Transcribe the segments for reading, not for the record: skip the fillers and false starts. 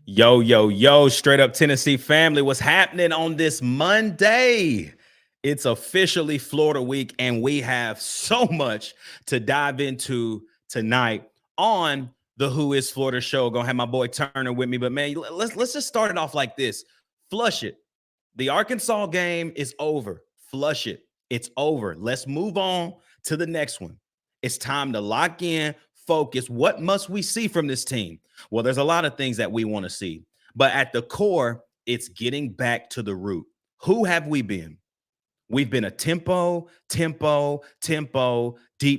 Yo, yo, yo, straight up Tennessee family. What's happening on this Monday? It's officially Florida week, and we have so much to dive into tonight on the Who is Florida show. Gonna have my boy Turner with me, but man, let's just start it off like this. Flush it. The Arkansas game is over. Flush it. It's over. Let's move on to the next one. It's time to lock in, focus. What must we see from this team? Well, there's a lot of things that we want to see, but at the core, it's getting back to the root. Who have we been? We've been a tempo, deep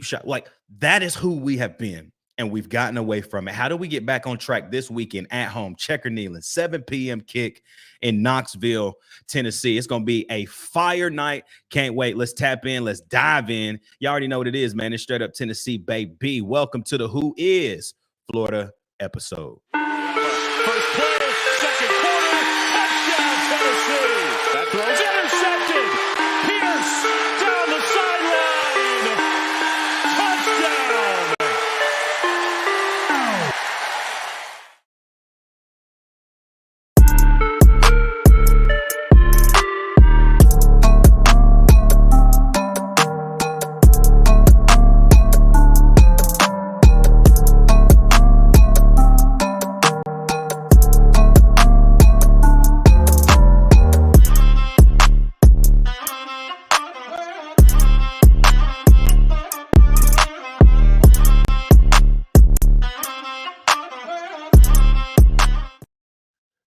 shot. Like that is who we have been. And we've gotten away from it. How do we get back on track this weekend at home? Checker Neyland, 7 p.m. kick in Knoxville, Tennessee. It's going to be a fire night. Can't wait. Let's tap in. Let's dive in. You already know what it is, man. It's straight up Tennessee, baby. Welcome to the Who is Florida episode. First play, second quarter, touchdown Tennessee. That throw's intercepted. Pierce down the sideline. Touchdown.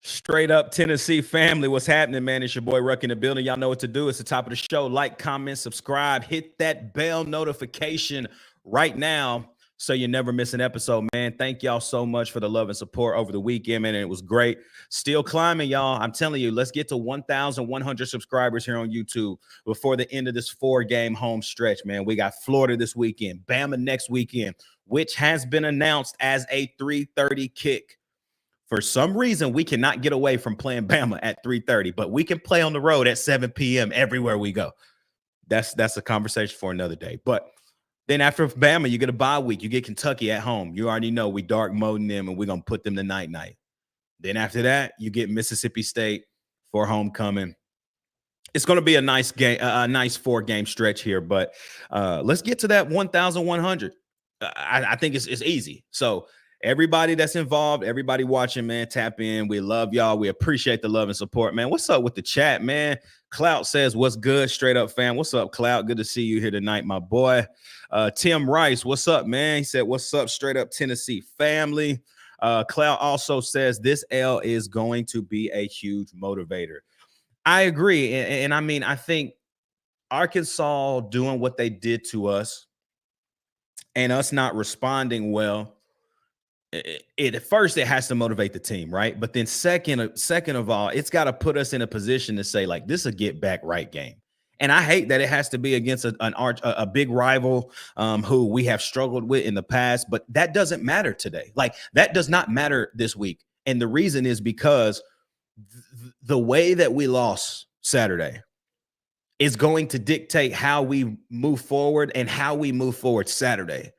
Straight up Tennessee family, what's happening, man? It's your boy Ruck in the building. Y'all know what to do. It's the top of the show. Like, comment, subscribe, hit that bell notification right now so you never miss an episode, man. Thank y'all so much for the love and support over the weekend, man. And it was great. Still climbing, y'all. I'm telling you, let's get to 1,100 subscribers here on YouTube before the end of this 4-game home stretch, man. We got Florida this weekend, Bama next weekend, which has been announced as a 3:30 kick. For some reason, we cannot get away from playing Bama at 3:30, but we can play on the road at 7 p.m. everywhere we go. That's a conversation for another day. But then after Bama, you get a bye week. You get Kentucky at home. You already know we dark moding them, and we're going to put them to night. Then after that, you get Mississippi State for homecoming. It's going to be a nice game, a nice 4-game stretch here. But let's get to that 1,100. I think it's easy. So everybody that's involved, everybody watching, man, tap in. We love y'all. We appreciate the love and support, man. What's up with the chat, man? Clout says, what's good? Straight up, fam. What's up, Clout? Good to see you here tonight, my boy. Tim Rice, what's up, man? He said, what's up, straight up Tennessee family. Clout also says, this L is going to be a huge motivator. I agree. And I mean, I think Arkansas doing what they did to us and us not responding well, at first it has to motivate the team, right? But then second of all, it's got to put us in a position to say, like, this is a get back right game. And I hate that it has to be against a big rival who we have struggled with in the past, but that doesn't matter today. Like, that does not matter this week. And the reason is because the way that we lost Saturday is going to dictate how we move forward and how we move forward Saturday.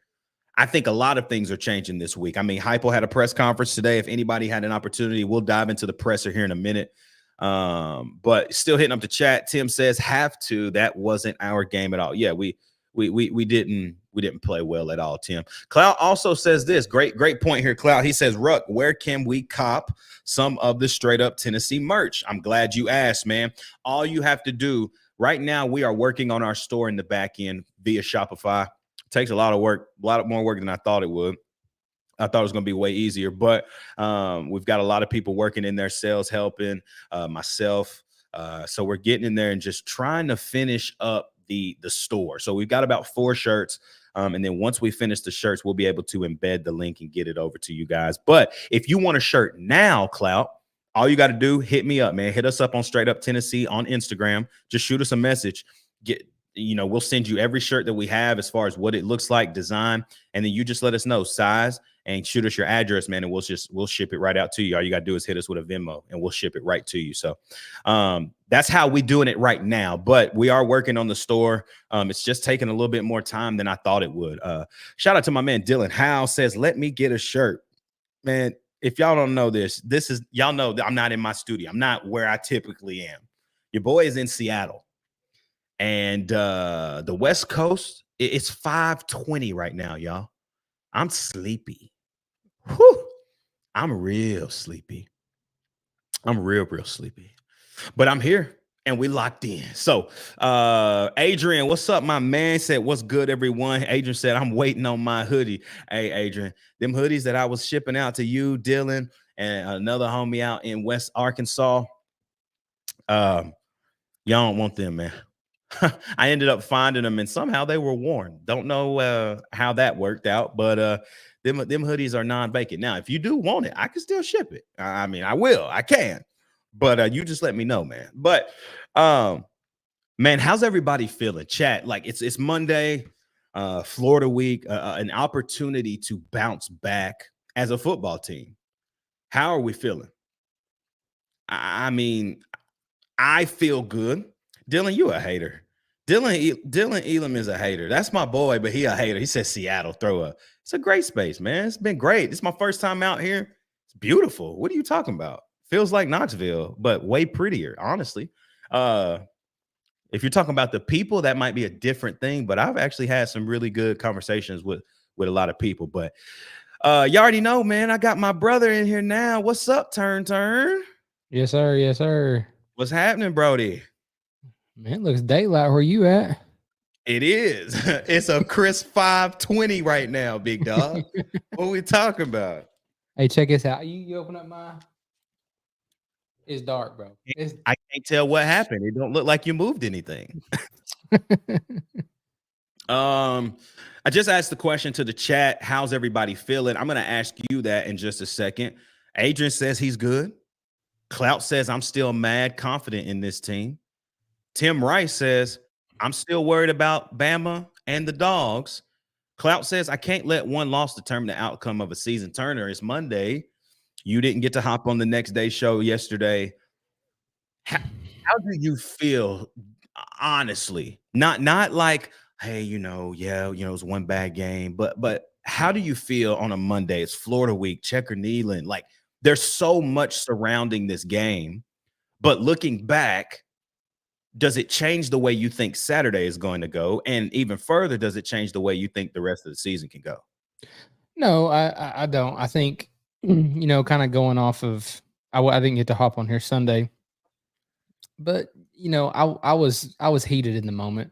I think a lot of things are changing this week. I mean, Hypo had a press conference today. If anybody had an opportunity, we'll dive into the presser here in a minute. But still hitting up the chat. Tim says, have to. That wasn't our game at all. Yeah, we didn't play well at all, Tim. Cloud also says this. Great point here, Cloud. He says, Ruck, where can we cop some of the straight up Tennessee merch? I'm glad you asked, man. All you have to do right now, we are working on our store in the back end via Shopify. Takes a lot of work, a lot more work than I thought it would. I thought it was going to be way easier, but we've got a lot of people working in their sales, helping myself. So we're getting in there and just trying to finish up the store. So we've got about 4 shirts. And then once we finish the shirts, we'll be able to embed the link and get it over to you guys. But if you want a shirt now, Clout, all you got to do, hit me up, man. Hit us up on Straight Up Tennessee on Instagram. Just shoot us a message. We'll send you every shirt that we have as far as what it looks like, design, and then you just let us know size and shoot us your address, man, and we'll ship it right out to you. All you got to do is hit us with a Venmo and we'll ship it right to you. So that's how we're doing it right now, but we are working on the store. It's just taking a little bit more time than I thought it would. Shout out to my man Dylan Howe says, let me get a shirt. Man, if y'all don't know this is y'all know that I'm not in my studio. I'm not where I typically am. Your boy is in Seattle. And the West Coast, it's 5:20 right now, y'all. I'm sleepy. Whew. I'm real sleepy. I'm real sleepy. But I'm here and we locked in. So Adrian, what's up, my man? Said, what's good, everyone? Adrian said, I'm waiting on my hoodie. Hey, Adrian, them hoodies that I was shipping out to you, Dylan, and another homie out in West Arkansas. Y'all don't want them, man. I ended up finding them and somehow they were worn. Don't know how that worked out, but them hoodies are non-vacant. Now, if you do want it, I can still ship it. I mean, I will, I can, but you just let me know, man. But man, how's everybody feeling? Chat, like it's Monday, Florida week, an opportunity to bounce back as a football team. How are we feeling? I mean, I feel good. Dylan, you a hater. Dylan Elam is a hater. That's my boy, but he a hater. He says Seattle throw a. It's a great space, man. It's been great. It's my first time out here. It's beautiful. What are you talking about? Feels like Knoxville, but way prettier, honestly. If you're talking about the people, that might be a different thing, but I've actually had some really good conversations with a lot of people. But you already know, man, I got my brother in here now. What's up, Turn? Yes, sir. Yes, sir. What's happening, Brody? Man, it looks daylight where you at. It is. It's a crisp 5:20 right now, big dog. What are we talking about? Hey, check this out. You open up my. It's dark, bro. I can't tell what happened. It don't look like you moved anything. I just asked the question to the chat. How's everybody feeling? I'm gonna ask you that in just a second. Adrian says he's good. Clout says I'm still mad confident in this team. Tim Rice says I'm still worried about Bama and the dogs. Clout says I can't let one loss determine the outcome of a season. Turner, it's Monday. You didn't get to hop on the next day show yesterday. How do you feel, honestly? Not like, hey, it was one bad game, but how do you feel on a Monday? It's Florida week, Checker Neyland. Like, there's so much surrounding this game, but looking back, does it change the way you think Saturday is going to go? And even further, does it change the way you think the rest of the season can go? No, I don't. I think, kind of going off of, I didn't get to hop on here Sunday, but I was heated in the moment.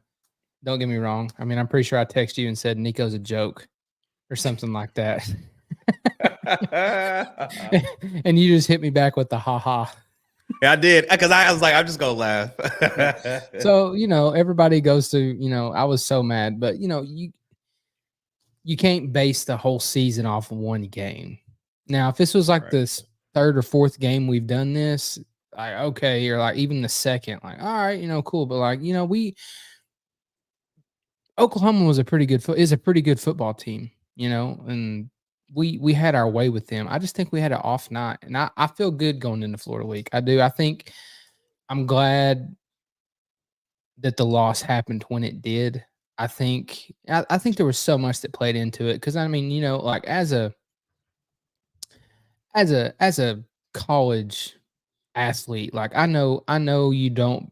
Don't get me wrong. I mean, I'm pretty sure I texted you and said Nico's a joke or something like that. And you just hit me back with the ha. Yeah, I did, because I was like, I'm just gonna laugh. So everybody goes through. I was so mad, but you can't base the whole season off of one game. Now, if this was like this third or fourth game we've done this, like okay, or like even the second, like all right, cool. But like Oklahoma is a pretty good football team, and we had our way with them. I just think we had an off night, and I feel good going into Florida week. I do. I think I'm glad that the loss happened when it did. I think there was so much that played into it because I mean, like as a college athlete, like I know you don't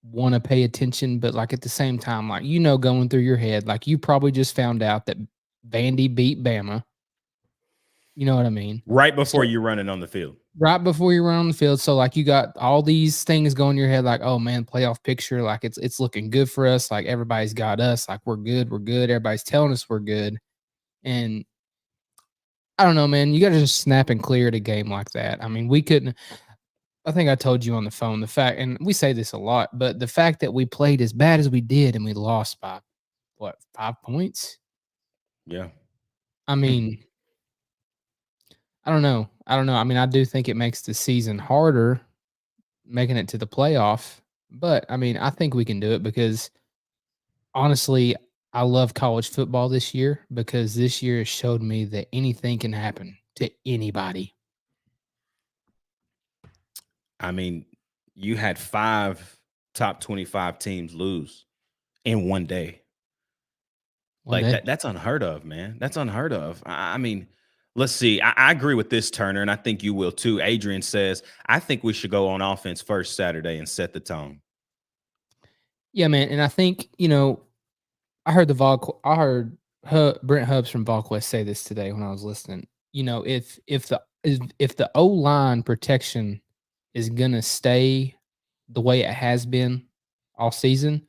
want to pay attention, but like at the same time, like going through your head, like you probably just found out that Vandy beat Bama. You know what I mean? Right before you're running on the field. Right before you run on the field. So like you got all these things going in your head, like, oh man, playoff picture, like it's looking good for us. Like everybody's got us, like we're good. Everybody's telling us we're good. And I don't know, man, you got to just snap and clear at a game like that. I mean, we couldn't. I think I told you on the phone the fact, and we say this a lot, but the fact that we played as bad as we did and we lost by 5 points? Yeah. I mean, I don't know. I mean, I do think it makes the season harder making it to the playoff, but I mean, I think we can do it because honestly, I love college football this year because this year has showed me that anything can happen to anybody. I mean, you had 5 top 25 teams lose in one day. That's unheard of, man. That's unheard of. I mean, Let's see. I agree with this, Turner, and I think you will too. Adrian says, I think we should go on offense first Saturday and set the tone. Yeah, man, and I think I heard Brent Hubbs from VolQuest say this today when I was listening. If the O line protection is gonna stay the way it has been all season,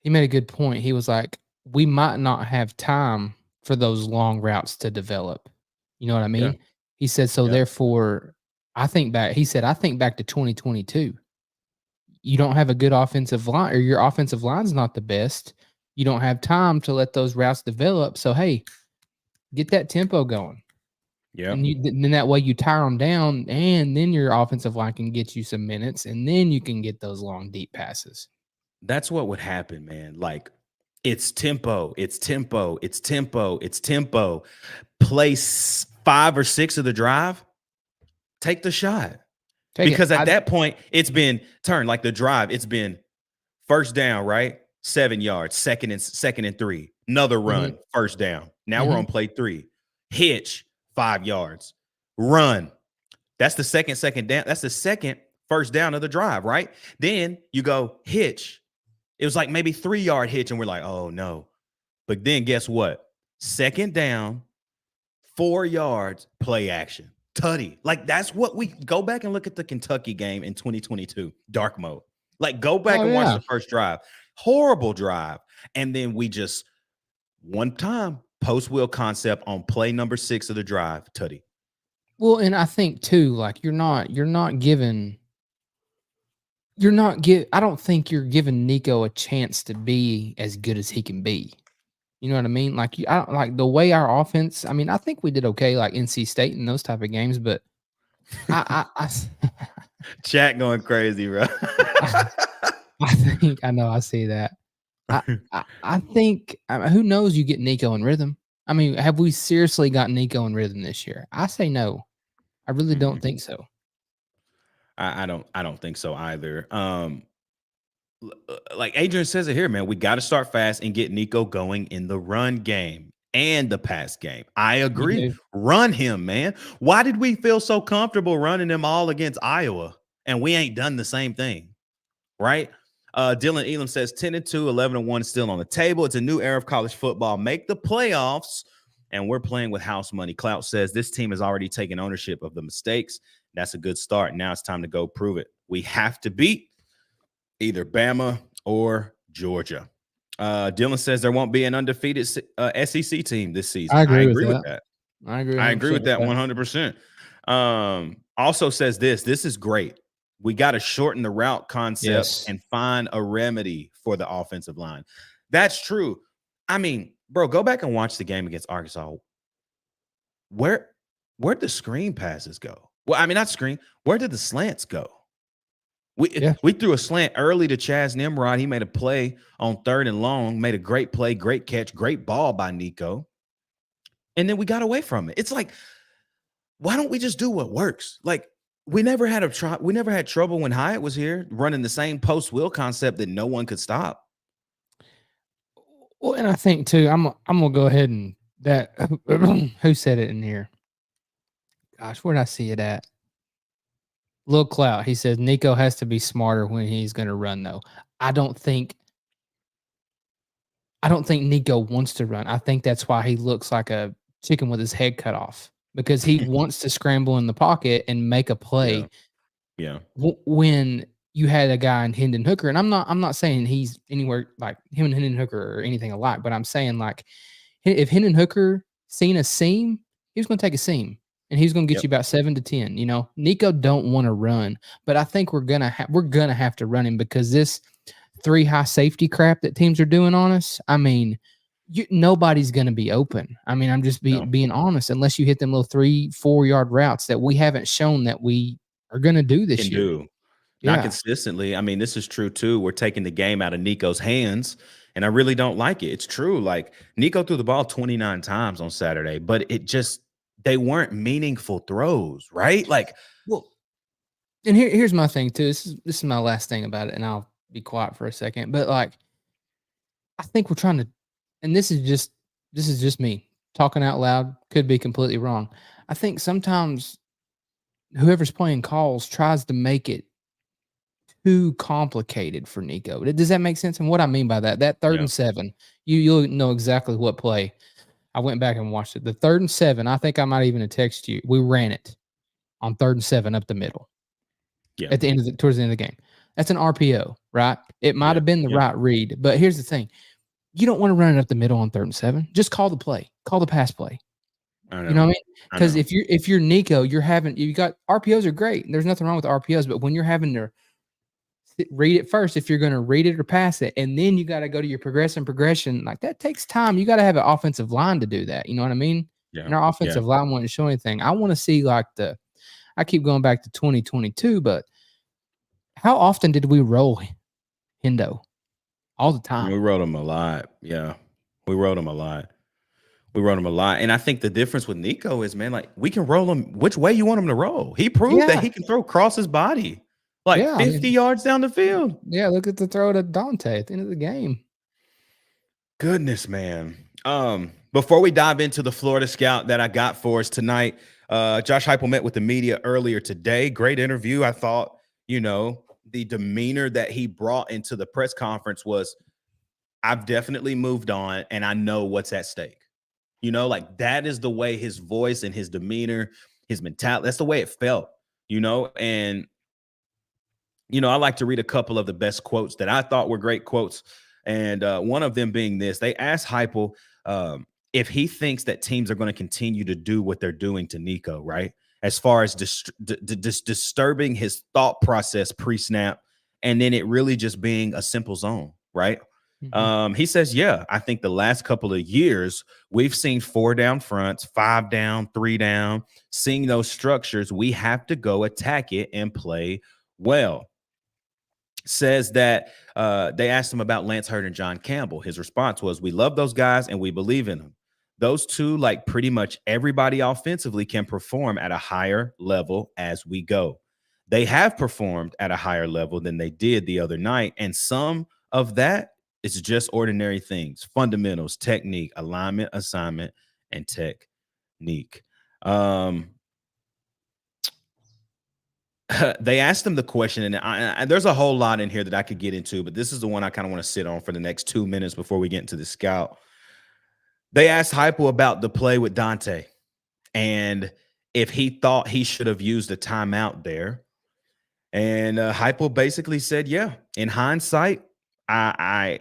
he made a good point. He was like, we might not have time for those long routes to develop. You know what I Yeah. mean? He said, so Yeah. therefore, I think back to 2022. You don't have a good offensive line, or your offensive line's not the best. You don't have time to let those routes develop. So, hey, get that tempo going. Yeah. And then that way you tire them down, and then your offensive line can get you some minutes, and then you can get those long, deep passes. That's what would happen, man. Like, it's tempo, it's tempo, it's tempo, it's tempo. Place 5 or 6 of the drive, take the shot. Because at that point, it's been turned like the drive. It's been first down, right? 7 yards, second and 3. Another run, first down. Now we're on play 3. Hitch, 5 yards. Run. That's the second down. That's the second first down of the drive, right? Then you go hitch. It was like maybe 3-yard hitch, and we're like, oh no. But then guess what? Second down, 4 yards, play action. Tutty. Like, that's what we go back and look at the Kentucky game in 2022, dark mode. Like, go back and watch the first drive. Horrible drive. And then we just one time post wheel concept on play number 6 of the drive, Tutty. Well, and I think too, like I don't think you're giving Nico a chance to be as good as he can be. You know what I mean? Like I don't like the way our offense. I mean, I think we did okay, like NC State and those type of games, but I Chat going crazy, bro. I know I see that. I think who knows? You get Nico in rhythm. I mean, have we seriously got Nico in rhythm this year? I say no. I really don't think so. I don't think so either. Like Adrian says it here, man, we got to start fast and get Nico going in the run game and the pass game. I agree. Run him, man. Why did we feel so comfortable running them all against Iowa and we ain't done the same thing? Right? Dylan Elam says 10-2, 11-1 still on the table. It's a new era of college football. Make the playoffs, and we're playing with house money. Clout says this team has already taken ownership of the mistakes. That's a good start. Now it's time to go prove it. We have to beat either Bama or Georgia. Dylan says there won't be an undefeated SEC team this season. I agree with that. I agree with that 100%. Also says this is great. We got to shorten the route concept and find a remedy for the offensive line. That's true. I mean, bro, go back and watch the game against Arkansas. Where'd the screen passes go? Well, I mean, not screen. Where did the slants go? We threw a slant early to Chaz Nimrod. He made a play on 3rd and long, made a great play, great catch, great ball by Nico. And then we got away from it. It's like, why don't we just do what works? Like, we never had trouble when Hyatt was here running the same post will concept that no one could stop. Well, and I think too, I'm gonna go ahead and that who said it in here? Gosh, where did I see it at? Lil Clout, he says Nico has to be smarter when he's going to run, though. I don't think Nico wants to run. I think that's why he looks like a chicken with his head cut off, because he wants to scramble in the pocket and make a play. Yeah. When you had a guy in Hendon Hooker, and I'm not saying he's anywhere like him and Hendon Hooker or anything alike, but I'm saying like if Hendon Hooker seen a seam, he was going to take a seam. And he's going to get you about 7 to 10. You know, Nico don't want to run, but I think we're gonna have to run him, because this 3 high safety crap that teams are doing on us. I mean, nobody's going to be open. I mean, I'm just being honest. Unless you hit them little 3-4 yard routes that we haven't shown that we are going to do this year. Not consistently. I mean, this is true too. We're taking the game out of Nico's hands, and I really don't like it. It's true. Like, Nico threw the ball 29 times on Saturday, but they weren't meaningful throws, right? Like, well, and here's my thing too. This is my last thing about it, and I'll be quiet for a second. But like, I think we're trying to, and this is just me. talking out loud, could be completely wrong. I think sometimes whoever's playing calls tries to make it too complicated for Nico. Does that make sense? And what I mean by that 3rd Yeah. and 7, you'll know exactly what play. I went back and watched it. The 3rd and 7, I think I might even have texted you. We ran it on 3rd and 7 up the middle. Yeah. At the end of towards the end of the game. That's an RPO, right? It might have been the right read, but here's the thing. You don't want to run it up the middle on 3rd and 7. Just call the play. Call the pass play. I know. You know what I mean? Because if you're Nico, you got RPOs are great. There's nothing wrong with RPOs, but when you're having to read it first, if you're going to read it or pass it, and then you got to go to your progression, like that takes time. You got to have an offensive line to do that. You know what I mean? Yeah. And our offensive line wouldn't show anything. I want to see I keep going back to 2022, but how often did we roll Hendo? All the time. We wrote him a lot. Yeah. We wrote him a lot. And I think the difference with Nico is, man, like we can roll him which way you want him to roll. He proved that he can throw across his body, like 50 yards down the field. Yeah, look at the throw to Dante at the end of the game. Goodness, man. Before we dive into the Florida Scout that I got for us tonight, Josh Heupel met with the media earlier today. Great interview. I thought, the demeanor that he brought into the press conference was, I've definitely moved on and I know what's at stake. Like that is the way his voice and his demeanor, his mentality, that's the way it felt, and, I like to read a couple of the best quotes that I thought were great quotes. And one of them being this, they asked Heupel if he thinks that teams are going to continue to do what they're doing to Nico, right? As far as disturbing his thought process pre-snap, and then it really just being a simple zone, right? Mm-hmm. He says, yeah, I think the last couple of years, we've seen 4 down fronts, 5 down, 3 down. Seeing those structures, we have to go attack it and play well. Says that they asked him about Lance Hurd and John Campbell. His response was, we love those guys and we believe in them. Those two, like pretty much everybody offensively, can perform at a higher level as we go. They have performed at a higher level than they did the other night. And some of that is just ordinary things, fundamentals, technique, alignment, assignment, and technique. They asked him the question, and there's a whole lot in here that I could get into, but this is the one I kind of want to sit on for the next 2 minutes before we get into the scout. They asked Heupel about the play with Dante and if he thought he should have used a timeout there. And Heupel basically said, yeah, in hindsight, I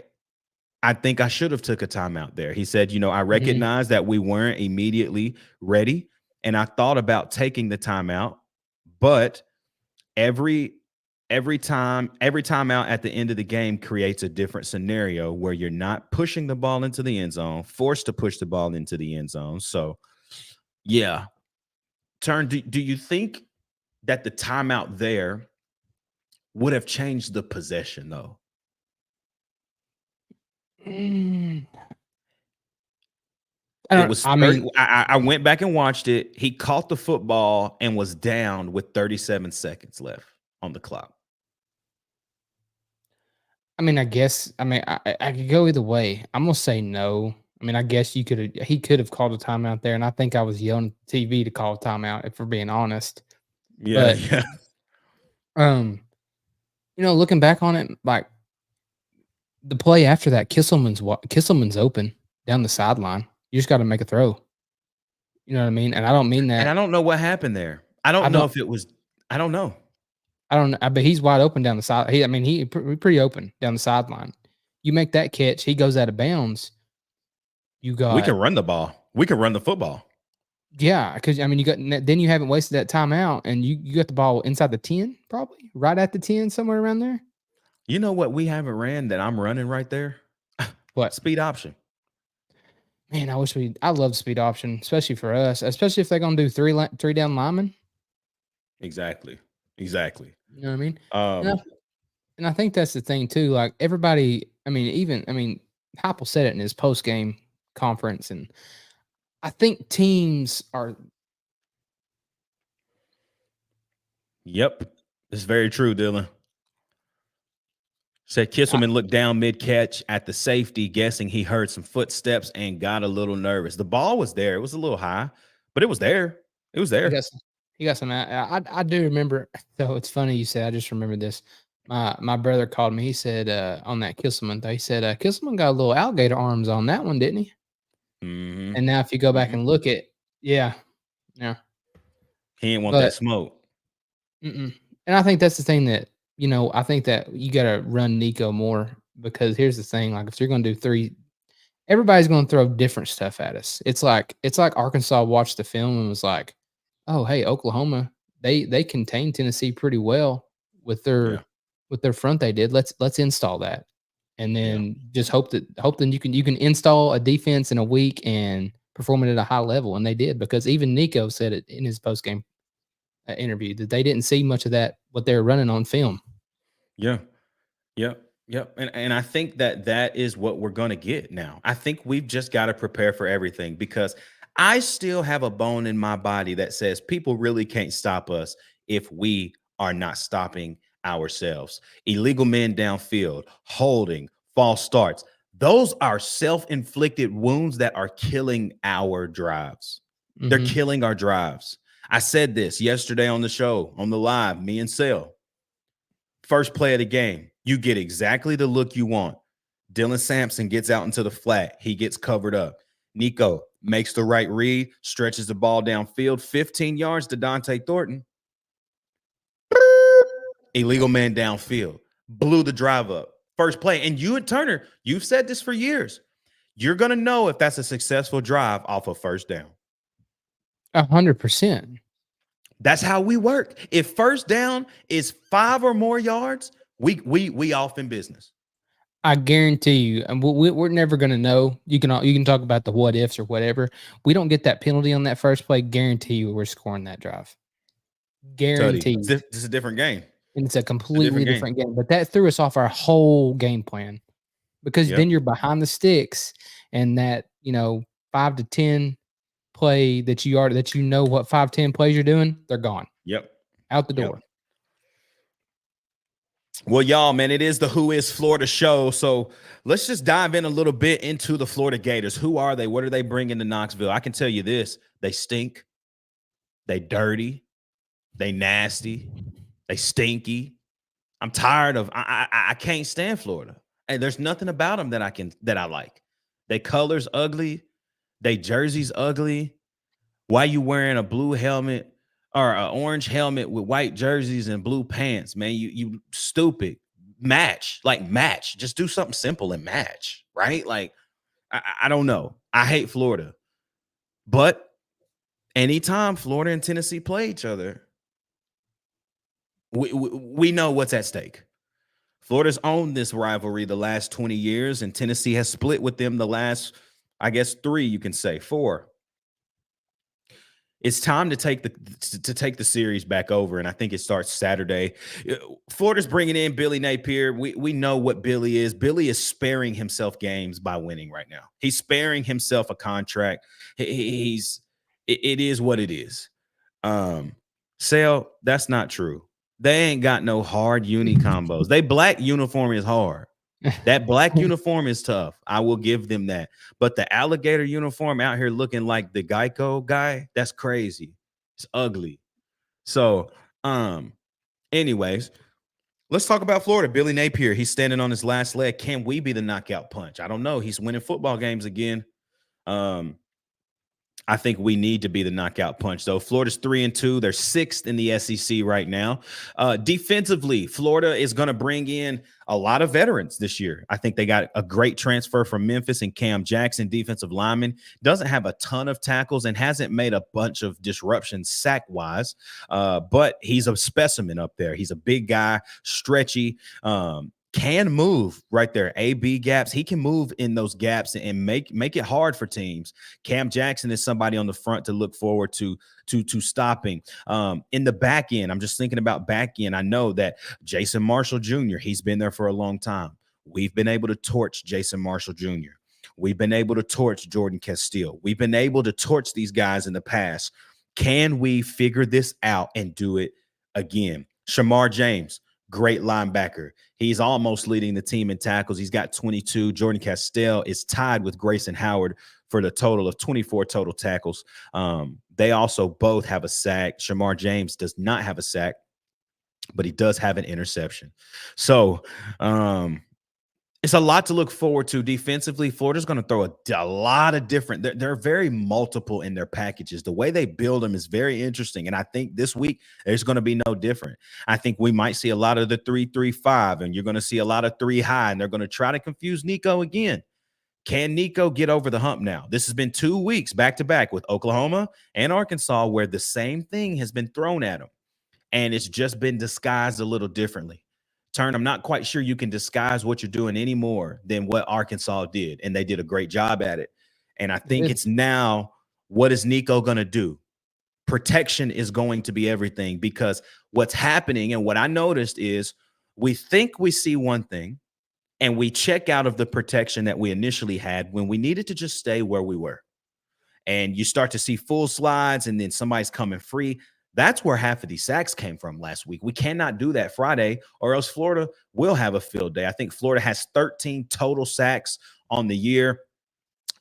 think I should have took a timeout there. He said, I recognize that we weren't immediately ready, and I thought about taking the timeout, but every time out at the end of the game creates a different scenario where you're not pushing the ball into the end zone, forced to push the ball into the end zone. So, yeah. Turn, do you think that the timeout there would have changed the possession, though? I went back and watched it. He caught the football and was down with 37 seconds left on the clock. I mean, I guess, I could go either way. I'm going to say no. I mean, I guess he could have called a timeout there, and I think I was yelling at the TV to call a timeout, if we're being honest. Yeah, but, looking back on it, like, the play after that, Kisselman's open down the sideline. You just got to make a throw. You know what I mean? And I don't mean that. And I don't know what happened there. I don't know if it was. I don't know. I don't know, but he's wide open down the side. He pretty open down the sideline. You make that catch, he goes out of bounds. We can run the ball. We can run the football. Yeah, because then you haven't wasted that timeout, and you got the ball inside the 10, probably right at the 10, somewhere around there. You know what we haven't ran that I'm running right there? What? Speed option. Man, I love speed option, especially for us, especially if they're gonna do three down linemen. Exactly. You know what I mean? And I think that's the thing too. Like everybody, Heupel said it in his post game conference, and I think teams are. Yep, it's very true, Dylan. Said Kisselman looked down mid-catch at the safety, guessing he heard some footsteps and got a little nervous. The ball was there. It was a little high, but it was there. It was He there. got some, he got some. I do remember. So it's funny you said. I just remembered this. My brother called me. He said on that Kisselman, he said Kisselman got a little alligator arms on that one, didn't he? Mm-hmm. And now if you go back Mm-hmm. and look at, yeah, He didn't want but that smoke. and I think that's the thing that I think that you got to run Nico more because here's the thing: like if you're going to do three, everybody's going to throw different stuff at us. It's like Arkansas watched the film and was like, "Oh, hey, Oklahoma, they contained Tennessee pretty well with Yeah. their front they did. Let's install that, and Yeah. then just hope that you can install a defense in a week and perform it at a high level." And they did because even Nico said it in his post game interview that they didn't see much of that what they were running on film. Yeah. Yep. Yep. And I think that is what we're going to get now. I think we've just got to prepare for everything because I still have a bone in my body that says people really can't stop us if we are not stopping ourselves. Illegal men downfield, holding, false starts. Those are self-inflicted wounds that are killing our drives. They're Mhm. killing our drives. I said this yesterday on the show, on the live, me and Sale. First play of the game, you get exactly the look you want. Dylan Sampson gets out into the flat. He gets covered up. Nico makes the right read, stretches the ball downfield, 15 yards to Dante Thornton. Illegal man downfield. Blew the drive up. First play. And you and Turner, you've said this for years. You're going to know if that's a successful drive off of first down. 100%. That's how we work. If first down is 5 or more yards, we off in business. I guarantee you, and we're never going to know. You can talk about the what ifs or whatever. We don't get that penalty on that first play. Guarantee you, we're scoring that drive. Guarantee. This is a different game. And it's a completely different game. But that threw us off our whole game plan because then you're behind the sticks, and that 5 to 10 play that you know what 5-10 plays you're doing, they're gone. Yep. Out the door. Well, y'all, man, it is the Who is Florida show. So let's just dive in a little bit into the Florida Gators. Who are they? What are they bringing to Knoxville? I can tell you this. They stink. They dirty. They nasty. They stinky. I'm tired of I can't stand Florida. And there's nothing about them that I like. They colors ugly. They jerseys ugly. Why you wearing a blue helmet or an orange helmet with white jerseys and blue pants, man? You stupid. Match. Just do something simple and match, right? Like, I don't know. I hate Florida. But anytime Florida and Tennessee play each other, we know what's at stake. Florida's owned this rivalry the last 20 years, and Tennessee has split with them the last, I guess, 3, you can say, 4. It's time to take the series back over, and I think it starts Saturday. Florida's bringing in Billy Napier. We know what Billy is. Billy is sparing himself games by winning right now. He's sparing himself a contract. It is what it is. Sale, that's not true. They ain't got no hard uni combos. They black uniform is hard. That black uniform is tough. I will give them that. But the alligator uniform out here looking like the Geico guy, that's crazy. It's ugly. So, anyways, let's talk about Florida. Billy Napier, he's standing on his last leg. Can we be the knockout punch? I don't know. He's winning football games again. I think we need to be the knockout punch, though. Florida's 3-2. They're 6th in the SEC right now. Defensively, Florida is going to bring in a lot of veterans this year. I think they got a great transfer from Memphis and Cam Jackson, defensive lineman. Doesn't have a ton of tackles and hasn't made a bunch of disruptions sack-wise, but he's a specimen up there. He's a big guy, stretchy, can move right there. A-B gaps. He can move in those gaps and make it hard for teams. Cam Jackson is somebody on the front to look forward to stopping. In the back end, I'm just thinking about back end. I know that Jason Marshall Jr., he's been there for a long time. We've been able to torch Jason Marshall Jr. We've been able to torch Jordan Castile. We've been able to torch these guys in the past. Can we figure this out and do it again? Shamar James, great linebacker. He's almost leading the team in tackles. He's got 22. Jordan Castell is tied with Grayson Howard for the total of 24 total tackles. They also both have a sack. Shamar James does not have a sack, but he does have an interception. So it's a lot to look forward to defensively. Florida's going to throw a lot of different. They're very multiple in their packages. The way they build them is very interesting, and I think this week there's going to be no different. I think we might see a lot of the 3-3-5, and you're going to see a lot of 3 high, and they're going to try to confuse Nico again. Can Nico get over the hump now? This has been 2 weeks back to back with Oklahoma and Arkansas where the same thing has been thrown at him, and it's just been disguised a little differently. Turn, I'm not quite sure you can disguise what you're doing any more than what Arkansas did, and they did a great job at it. And I think it's now, what is Nico going to do? Protection is going to be everything, because what's happening and what I noticed is we think we see one thing and we check out of the protection that we initially had when we needed to just stay where we were. And you start to see full slides and then somebody's coming free. That's where half of these sacks came from last week. We cannot do that Friday, or else Florida will have a field day. I think Florida has 13 total sacks on the year.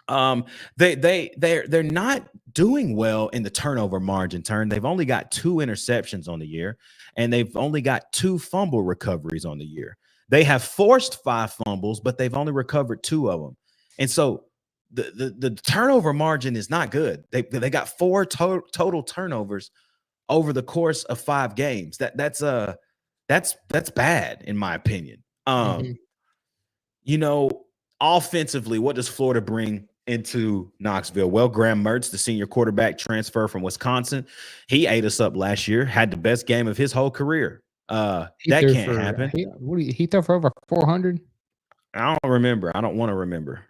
They're not doing well in the turnover margin. They've only got 2 interceptions on the year, and they've only got 2 fumble recoveries on the year. They have forced 5 fumbles, but they've only recovered 2 of them. And so the turnover margin is not good. They got 4 total turnovers over the course of 5 games. That's bad in my opinion. You know, offensively, what does Florida bring into Knoxville? Well, Graham Mertz, the senior quarterback transfer from Wisconsin, he ate us up last year, had the best game of his whole career. That can't happen. He threw for over 400. I don't remember. I don't want to remember.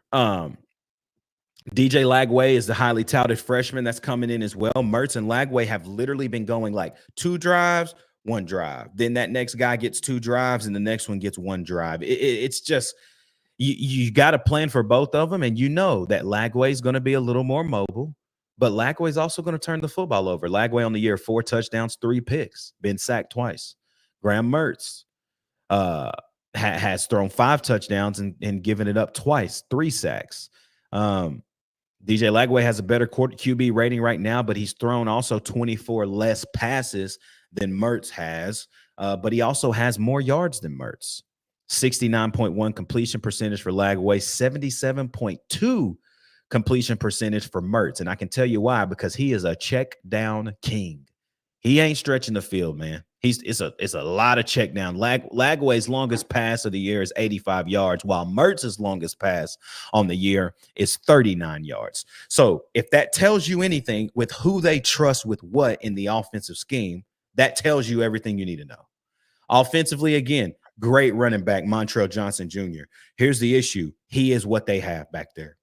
DJ Lagway is the highly touted freshman that's coming in as well. Mertz and Lagway have literally been going like 2 drives, 1 drive. Then that next guy gets 2 drives, and the next one gets 1 drive. It's just you got to plan for both of them, and you know that Lagway is going to be a little more mobile, but Lagway is also going to turn the football over. Lagway on the year, 4 touchdowns, 3 picks, been sacked twice. Graham Mertz has thrown 5 touchdowns and given it up twice, 3 sacks. DJ Lagway has a better QB rating right now, but he's thrown also 24 less passes than Mertz has, but he also has more yards than Mertz. 69.1 completion percentage for Lagway, 77.2 completion percentage for Mertz. And I can tell you why, because he is a check down king. He ain't stretching the field, man. It's a lot of check down. Lagway's longest pass of the year is 85 yards, while Mertz's longest pass on the year is 39 yards. So if that tells you anything with who they trust with what in the offensive scheme, that tells you everything you need to know. Offensively, again, great running back, Montrell Johnson Jr. Here's the issue. He is what they have back there.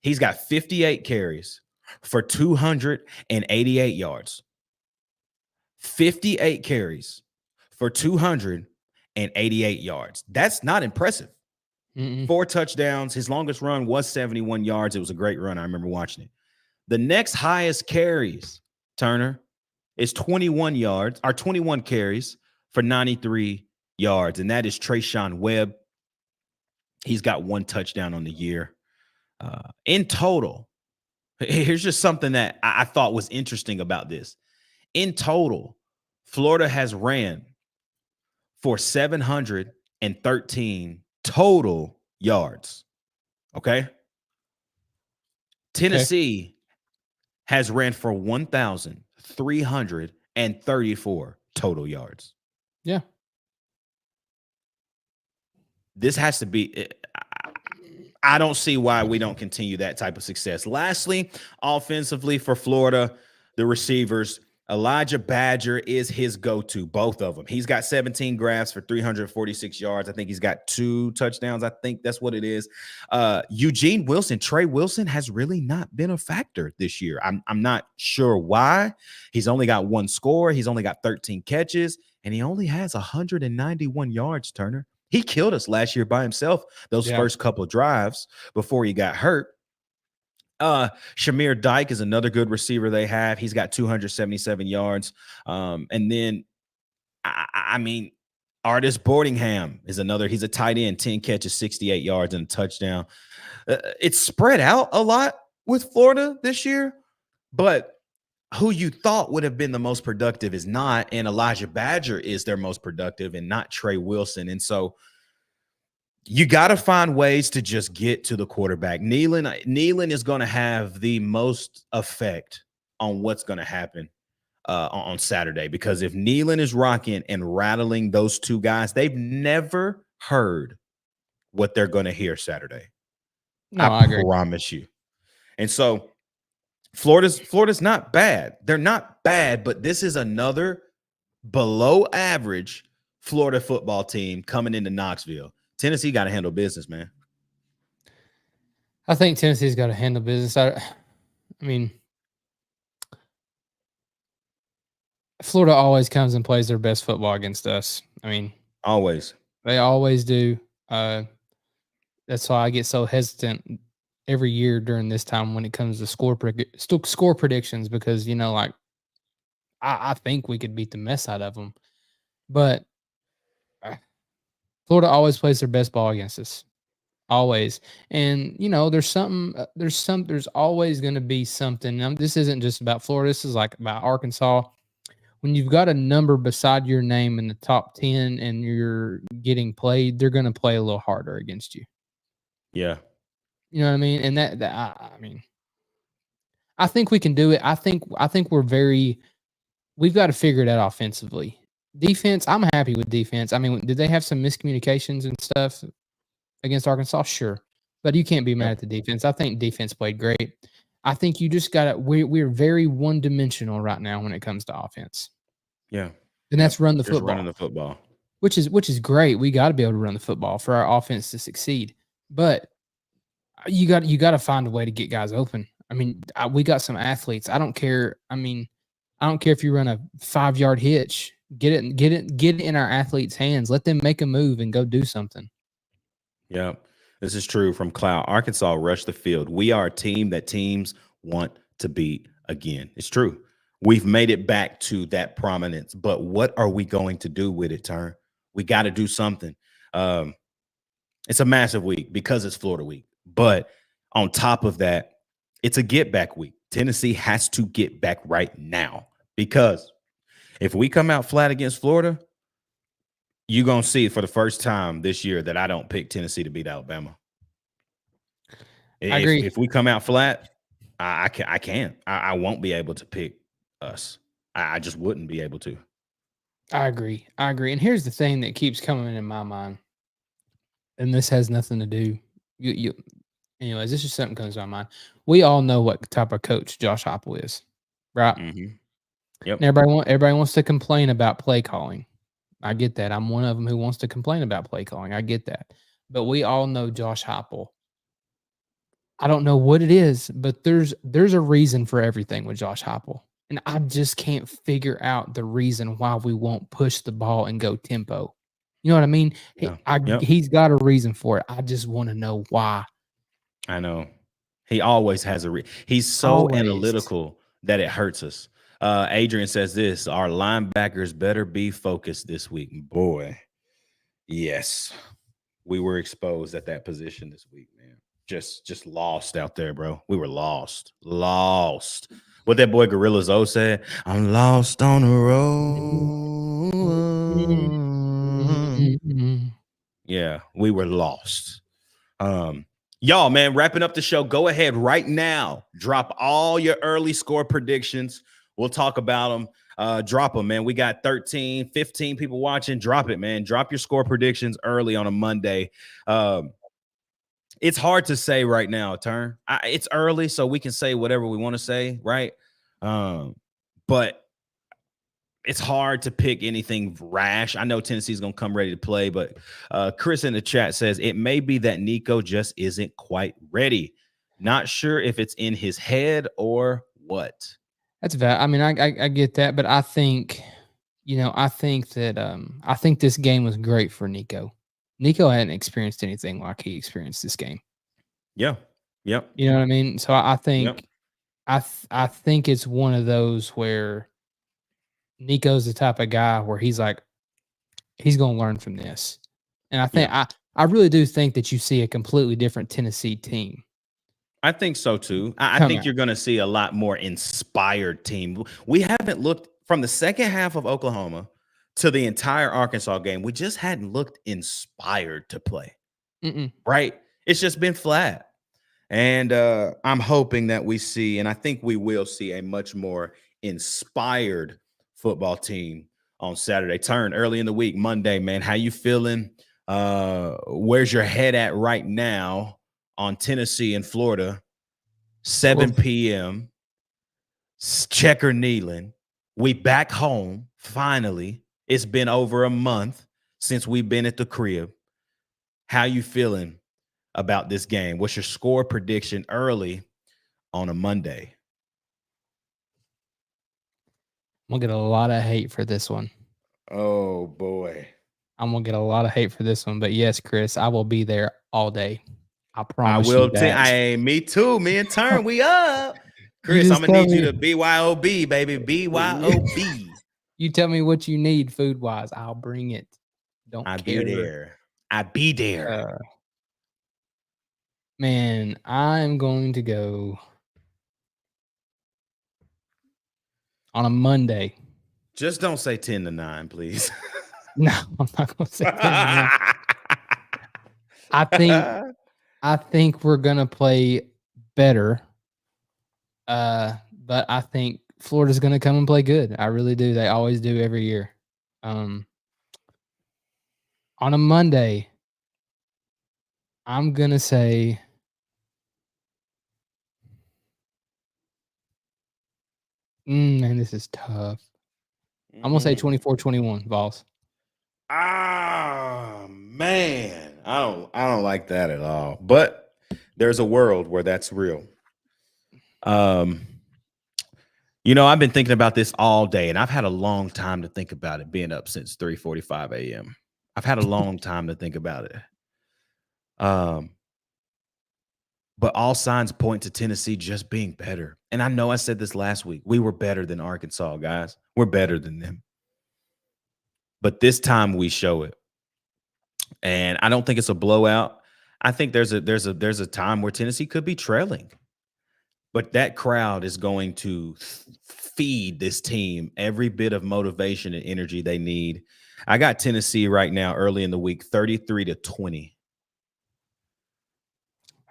He's got 58 carries for 288 yards. 58 carries for 288 yards. That's not impressive. 4 touchdowns. His longest run was 71 yards. It was a great run. I remember watching it. The next highest carries, Turner, is 21 carries for 93 yards, and that is Trayshawn Webb. He's got 1 touchdown on the year. In total, here's just something that I thought was interesting about this. In total, Florida has ran for 713 total yards. Okay. Tennessee has ran for 1,334 total yards. Yeah. This has to be. I don't see why we don't continue that type of success. Lastly, offensively for Florida, the receivers, Elijah Badger is his go-to, both of them. He's got 17 grabs for 346 yards. I think he's got 2 touchdowns. I think that's what it is. Eugene Wilson, Trey Wilson has really not been a factor this year. I'm not sure why. He's only got 1 score. He's only got 13 catches, and he only has 191 yards, Turner. He killed us last year by himself, those first couple of drives before he got hurt. Shamir Dyke is another good receiver they have. He's got 277 yards. And then, I mean, Artis Boardingham is another. He's a tight end, 10 catches, 68 yards, and a touchdown. It's spread out a lot with Florida this year, but who you thought would have been the most productive is not, and Elijah Badger is their most productive and not Trey Wilson. And so you got to find ways to just get to the quarterback. Nealon is going to have the most effect on what's going to happen on Saturday, because if Nealon is rocking and rattling those two guys, they've never heard what they're going to hear Saturday. No, I agree. Promise you. And so Florida's not bad. They're not bad, but this is another below average Florida football team coming into Knoxville. Tennessee got to handle business, man. I think Tennessee's got to handle business. I mean, Florida always comes and plays their best football against us. I mean, always. They always do. That's why I get so hesitant every year during this time when it comes to score predictions, because, you know, like, I think we could beat the mess out of them. But Florida always plays their best ball against us. Always. And, you know, there's always going to be something. This isn't just about Florida. This is like about Arkansas. When you've got a number beside your name in the top 10 and you're getting played, they're going to play a little harder against you. Yeah. You know what I mean? And I mean, I think we can do it. I think we've got to figure it out offensively. Defense, I'm happy with defense. I mean, did they have some miscommunications and stuff against Arkansas? Sure. But you can't be mad at the defense. I think defense played great. I think you just got to, we're very one-dimensional right now when it comes to offense. Yeah. And that's run the football. Running the football. Which is great. We got to be able to run the football for our offense to succeed. But you got to find a way to get guys open. I mean, we got some athletes. I don't care. I mean, I don't care if you run a 5-yard hitch. Get it in our athletes' hands. Let them make a move and go do something. Yeah, this is true from Cloud. Arkansas rushed the field. We are a team that teams want to beat again. It's true. We've made it back to that prominence, but what are we going to do with it, Turn? We got to do something. It's a massive week because it's Florida week. But on top of that, it's a get back week. Tennessee has to get back right now, because if we come out flat against Florida, you're going to see for the first time this year that I don't pick Tennessee to beat Alabama. I agree. If we come out flat, I can't. I won't be able to pick us. I just wouldn't be able to. I agree. And here's the thing that keeps coming in my mind, and this has nothing to do. Anyways, this is something that comes to my mind. We all know what type of coach Josh Heupel is, right? Mm-hmm. Yep. And everybody wants to complain about play calling. I get that. I'm one of them who wants to complain about play calling. I get that. But we all know Josh Heupel. I don't know what it is, but there's a reason for everything with Josh Heupel. And I just can't figure out the reason why we won't push the ball and go tempo. You know what I mean? Yeah. He's got a reason for it. I just want to know why. I know. He always has he's so analytical that it hurts us. Adrian says this: our linebackers better be focused this week. Boy, yes. We were exposed at that position this week, man. Just lost out there, bro. We were lost. What that boy Gorilla Zoe said, I'm lost on the road. Yeah, we were lost. Y'all, man, wrapping up the show. Go ahead right now. Drop all your early score predictions. We'll talk about them. Drop them, man. We got 13, 15 people watching. Drop it, man. Drop your score predictions early on a Monday. It's hard to say right now, Turn. It's early, so we can say whatever we want to say, right? But it's hard to pick anything rash. I know Tennessee's going to come ready to play, but Chris in the chat says it may be that Nico just isn't quite ready. Not sure if it's in his head or what. That's valid. I mean, I get that, but I think, I think this game was great for Nico. Nico hadn't experienced anything like he experienced this game. Yeah. Yep. You know what I mean? So I think, yep. I think it's one of those where Nico's the type of guy where he's like, he's going to learn from this. And I think I really do think that you see a completely different Tennessee team. I think so too. I think you're going to see a lot more inspired team. We haven't looked from the second half of Oklahoma to the entire Arkansas game. We just hadn't looked inspired to play. Right? It's just been flat. And I'm hoping that we see, and I think we will see, a much more inspired football team on Saturday. Turn early in the week, Monday, man. How you feeling? Where's your head at right now on Tennessee and Florida? 7 p.m. Checker Neyland. We back home, finally. It's been over a month since we've been at the crib. How you feeling about this game? What's your score prediction early on a Monday? I'm going to get a lot of hate for this one. Oh, boy. I'm going to get a lot of hate for this one. But yes, Chris, I will be there all day. I promise I will. you that. Me too. Me and Turn, we up. Chris, I'm going to need you to BYOB, baby. BYOB. You tell me what you need food-wise. I'll bring it. Don't care. I be there. Man, I'm going to go on a Monday. Just don't say 10-9, please. No, I'm not going to say 10-9. I think we're going to play better. But I think Florida's going to come and play good. I really do. They always do every year. On a Monday, I'm going to say man, this is tough. I'm going to say 24-21 Vols. Ah, man. I don't like that at all. But there's a world where that's real. You know, I've been thinking about this all day, and I've had a long time to think about it, being up since 3:45 a.m. I've had a long time to think about it. But all signs point to Tennessee just being better. And I know I said this last week. We were better than Arkansas, guys. We're better than them. But this time we show it. And I don't think it's a blowout. I think there's a time where Tennessee could be trailing. But that crowd is going to feed this team every bit of motivation and energy they need. I got Tennessee right now early in the week, 33-20.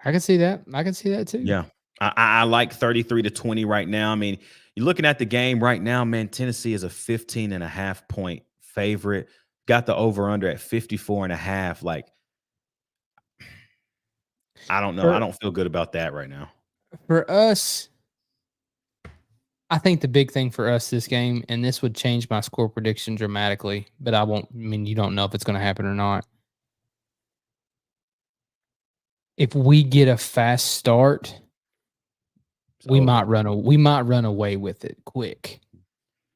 I can see that. I can see that too. Yeah. I like 33-20 right now. I mean, you're looking at the game right now, man. Tennessee is a 15.5 point favorite. Got the over-under at 54.5. Like, I don't know. I don't feel good about that right now. For us, I think the big thing for us this game, and this would change my score prediction dramatically, but I won't. I mean, you don't know if it's going to happen or not. If we get a fast start, we might run away with it quick.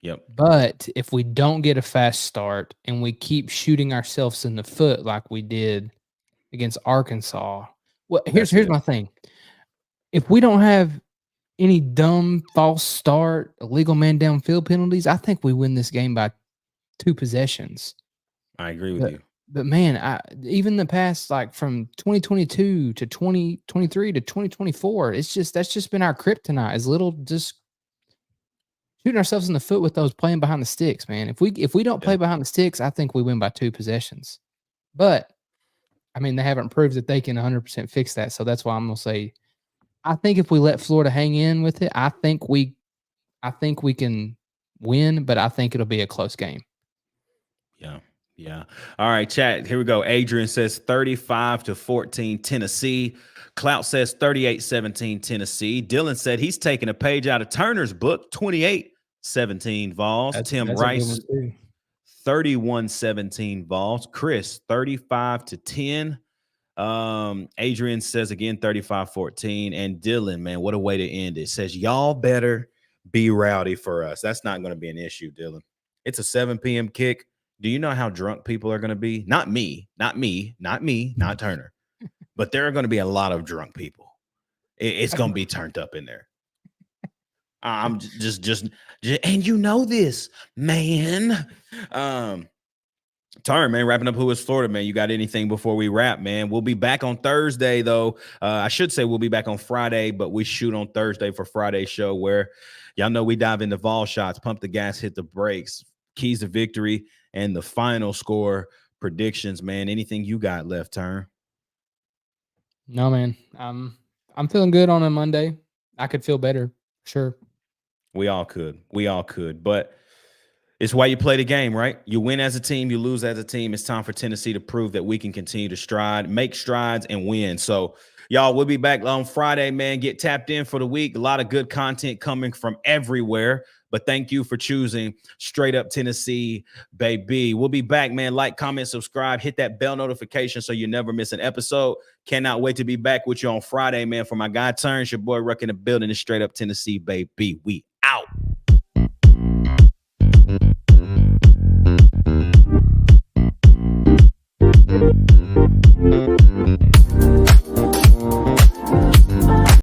Yep. But if we don't get a fast start and we keep shooting ourselves in the foot like we did against Arkansas, well, here's my thing. If we don't have any dumb false start, illegal man downfield penalties, I think we win this game by 2 possessions. I agree with you. But man, even the past, like from 2022 to 2023 to 2024, that's just been our kryptonite. Is little just shooting ourselves in the foot with those playing behind the sticks, man. If we don't play behind the sticks, I think we win by 2 possessions. But I mean, they haven't proved that they can 100% fix that, so that's why I'm gonna say, I think if we let Florida hang in with it, I think we can win, but I think it'll be a close game. Yeah. All right, chat. Here we go. Adrian says 35-14 Tennessee. Clout says 38-17 Tennessee. Dylan said he's taking a page out of Turner's book, 28-17 Vols. Tim Rice, 31-17 Vols. Chris, 35-10. Adrian says again 35-14. And Dylan, man, what a way to end it. Says y'all better be rowdy for us. That's not going to be an issue, Dylan. It's a 7 p.m. kick. Do you know how drunk people are going to be? Not me, not Turner. But there are going to be a lot of drunk people. It's going to be turned up in there. I'm just, and you know this, man. Turn, man, wrapping up Who is Florida, man. You got anything before we wrap, man? We'll be back on Thursday, though. I should say we'll be back on Friday, but we shoot on Thursday for Friday's show, where y'all know we dive into VOLS shots, pump the gas, hit the brakes, keys to victory, and the final score predictions, man. Anything you got left, Turn? No, man. I'm feeling good on a Monday. I could feel better. Sure. We all could. We all could. But it's why you play the game, right? You win as a team, you lose as a team. It's time for Tennessee to prove that we can continue to make strides, and win. So, y'all, we'll be back on Friday, man. Get tapped in for the week. A lot of good content coming from everywhere. But thank you for choosing Straight Up Tennessee, baby. We'll be back, man. Like, comment, subscribe, hit that bell notification so you never miss an episode. Cannot wait to be back with you on Friday, man. For my guy Turns, your boy Ruck in the building, is Straight Up Tennessee, baby. We